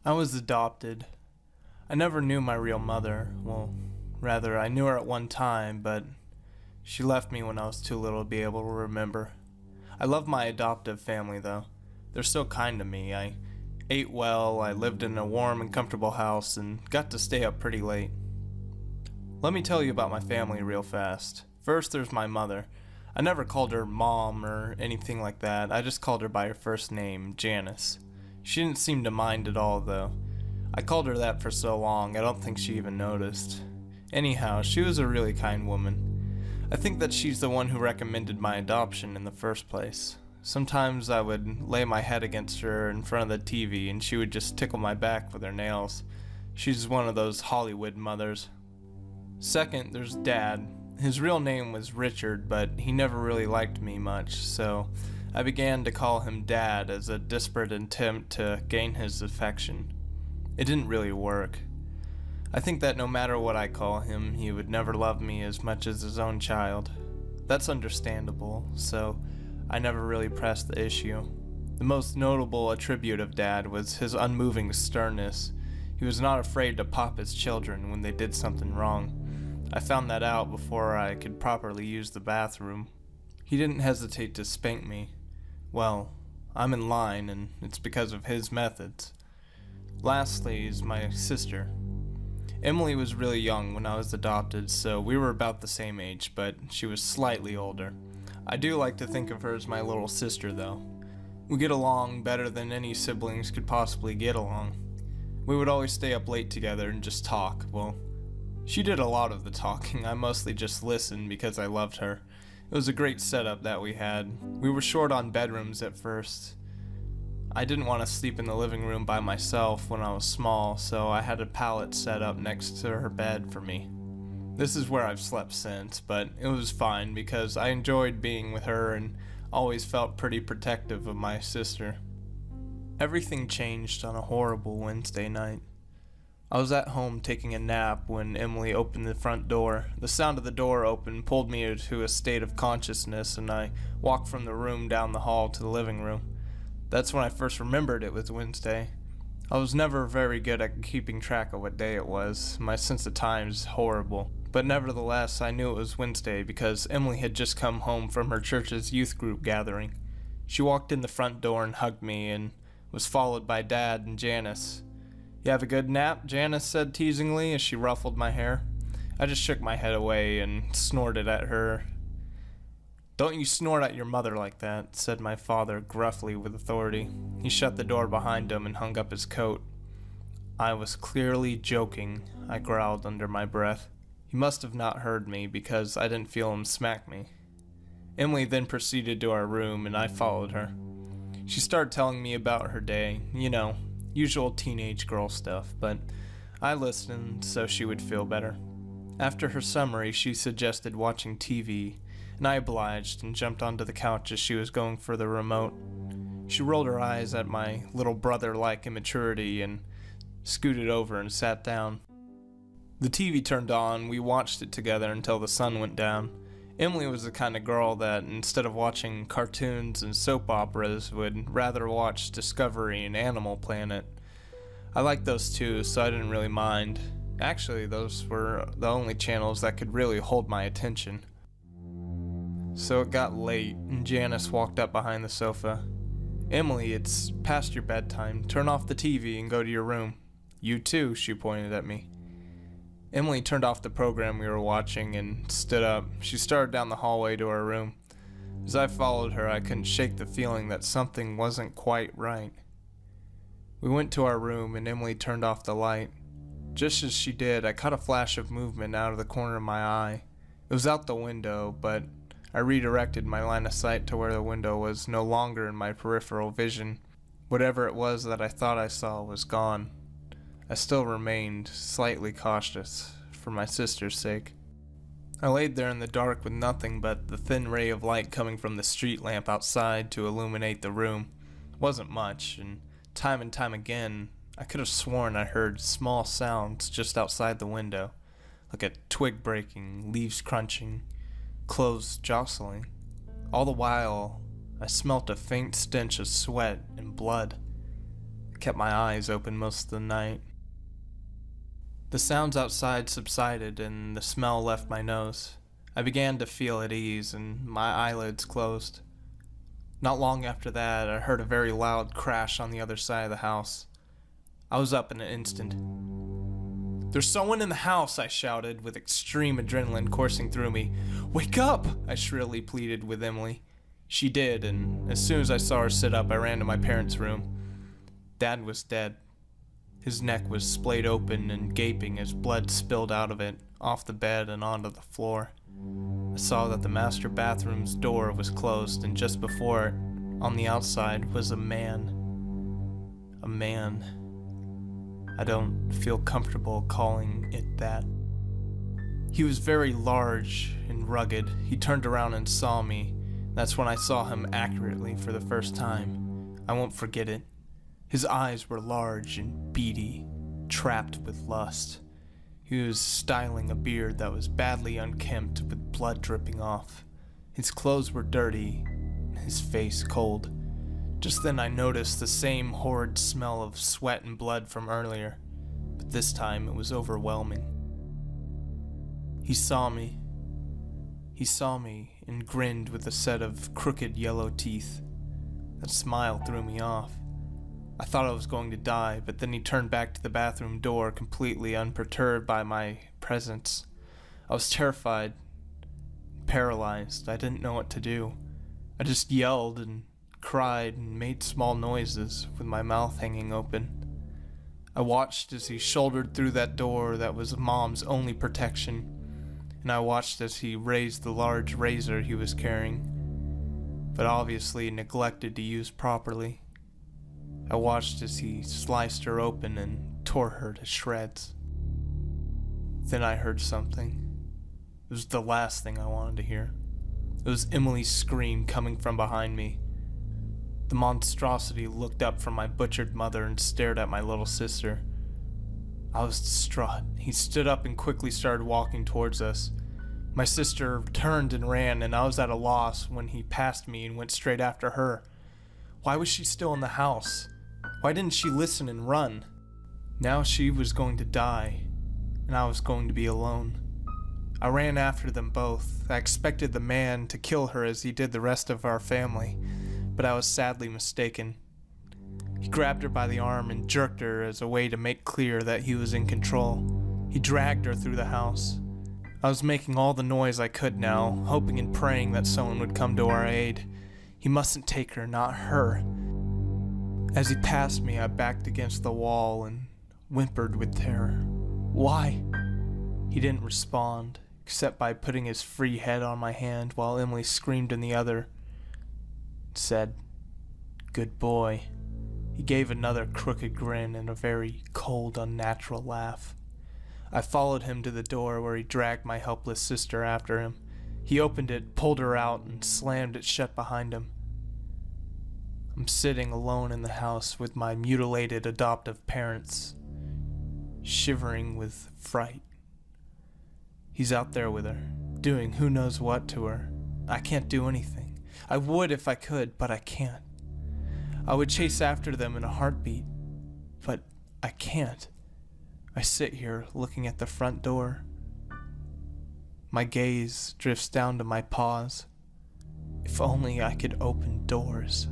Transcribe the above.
I was adopted. I never knew my real mother. Well, rather, I knew her at one time, but she left me when I was too little to be able to remember. I love my adoptive family, though. They're so kind to me. I ate well, I lived in a warm and comfortable house, and got to stay up pretty late. Let me tell you about my family real fast. First, there's my mother. I never called her Mom or anything like that. I just called her by her first name, Janice. She didn't seem to mind at all, though. I called her that for so long, I don't think she even noticed. Anyhow, she was a really kind woman. I think that she's the one who recommended my adoption in the first place. Sometimes I would lay my head against her in front of the TV and she would just tickle my back with her nails. She's one of those Hollywood mothers. Second, there's Dad. His real name was Richard, but he never really liked me much, so I began to call him Dad as a desperate attempt to gain his affection. It didn't really work. I think that no matter what I call him, he would never love me as much as his own child. That's understandable, so I never really pressed the issue. The most notable attribute of Dad was his unmoving sternness. He was not afraid to pop his children when they did something wrong. I found that out before I could properly use the bathroom. He didn't hesitate to spank me. Well, I'm in line, and it's because of his methods. Lastly is my sister. Emily was really young when I was adopted, so we were about the same age, but she was slightly older. I do like to think of her as my little sister, though. We get along better than any siblings could possibly get along. We would always stay up late together and just talk. Well, she did a lot of the talking. I mostly just listened because I loved her. It was a great setup that we had. We were short on bedrooms at first. I didn't want to sleep in the living room by myself when I was small, so I had a pallet set up next to her bed for me. This is where I've slept since, but it was fine because I enjoyed being with her and always felt pretty protective of my sister. Everything changed on a horrible Wednesday night. I was at home taking a nap when Emily opened the front door. The sound of the door open pulled me into a state of consciousness, and I walked from the room down the hall to the living room. That's when I first remembered it was Wednesday. I was never very good at keeping track of what day it was. My sense of time is horrible. But nevertheless, I knew it was Wednesday because Emily had just come home from her church's youth group gathering. She walked in the front door and hugged me and was followed by Dad and Janice. "You have a good nap?" Janice said teasingly as she ruffled my hair. I just shook my head away and snorted at her. "Don't you snort at your mother like that," said my father gruffly with authority. He shut the door behind him and hung up his coat. "I was clearly joking," I growled under my breath. He must have not heard me because I didn't feel him smack me. Emily then proceeded to our room and I followed her. She started telling me about her day, usual teenage girl stuff, but I listened so she would feel better. After her summary, she suggested watching TV, and I obliged and jumped onto the couch as she was going for the remote. She rolled her eyes at my little brother-like immaturity and scooted over and sat down. The TV turned on, we watched it together until the sun went down. Emily was the kind of girl that, instead of watching cartoons and soap operas, would rather watch Discovery and Animal Planet. I liked those too, so I didn't really mind. Actually, those were the only channels that could really hold my attention. So it got late, and Janice walked up behind the sofa. "Emily, it's past your bedtime. Turn off the TV and go to your room." "You too," she pointed at me. Emily turned off the program we were watching and stood up. She started down the hallway to her room. As I followed her, I couldn't shake the feeling that something wasn't quite right. We went to our room and Emily turned off the light. Just as she did, I caught a flash of movement out of the corner of my eye. It was out the window, but I redirected my line of sight to where the window was no longer in my peripheral vision. Whatever it was that I thought I saw was gone. I still remained slightly cautious, for my sister's sake. I laid there in the dark with nothing but the thin ray of light coming from the street lamp outside to illuminate the room. It wasn't much, and time again, I could have sworn I heard small sounds just outside the window, like a twig breaking, leaves crunching, clothes jostling. All the while, I smelt a faint stench of sweat and blood. kept my eyes open most of the night. The sounds outside subsided and the smell left my nose. I began to feel at ease and my eyelids closed. Not long after that, I heard a very loud crash on the other side of the house. I was up in an instant. "There's someone in the house," I shouted, with extreme adrenaline coursing through me. "Wake up!" I shrilly pleaded with Emily. She did, and as soon as I saw her sit up, I ran to my parents' room. Dad was dead. His neck was splayed open and gaping as blood spilled out of it, off the bed and onto the floor. I saw that the master bathroom's door was closed, and just before it, on the outside, was a man. A man. I don't feel comfortable calling it that. He was very large and rugged. He turned around and saw me. That's when I saw him accurately for the first time. I won't forget it. His eyes were large and beady, trapped with lust. He was styling a beard that was badly unkempt with blood dripping off. His clothes were dirty, his face cold. Just then I noticed the same horrid smell of sweat and blood from earlier, but this time it was overwhelming. He saw me. He saw me and grinned with a set of crooked yellow teeth. That smile threw me off. I thought I was going to die, but then he turned back to the bathroom door, completely unperturbed by my presence. I was terrified, paralyzed. I didn't know what to do. I just yelled and cried and made small noises with my mouth hanging open. I watched as he shouldered through that door that was Mom's only protection, and I watched as he raised the large razor he was carrying, but obviously neglected to use properly. I watched as he sliced her open and tore her to shreds. Then I heard something. It was the last thing I wanted to hear. It was Emily's scream coming from behind me. The monstrosity looked up from my butchered mother and stared at my little sister. I was distraught. He stood up and quickly started walking towards us. My sister turned and ran, and I was at a loss when he passed me and went straight after her. Why was she still in the house? Why didn't she listen and run? Now she was going to die, and I was going to be alone. I ran after them both. I expected the man to kill her as he did the rest of our family, but I was sadly mistaken. He grabbed her by the arm and jerked her as a way to make clear that he was in control. He dragged her through the house. I was making all the noise I could now, hoping and praying that someone would come to our aid. He mustn't take her, not her. As he passed me, I backed against the wall and whimpered with terror. Why? He didn't respond, except by putting his free head on my hand while Emily screamed in the other. Said, "Good boy." He gave another crooked grin and a very cold, unnatural laugh. I followed him to the door where he dragged my helpless sister after him. He opened it, pulled her out, and slammed it shut behind him. I'm sitting alone in the house with my mutilated adoptive parents, shivering with fright. He's out there with her, doing who knows what to her. I can't do anything. I would if I could, but I can't. I would chase after them in a heartbeat, but I can't. I sit here looking at the front door. My gaze drifts down to my paws. If only I could open doors.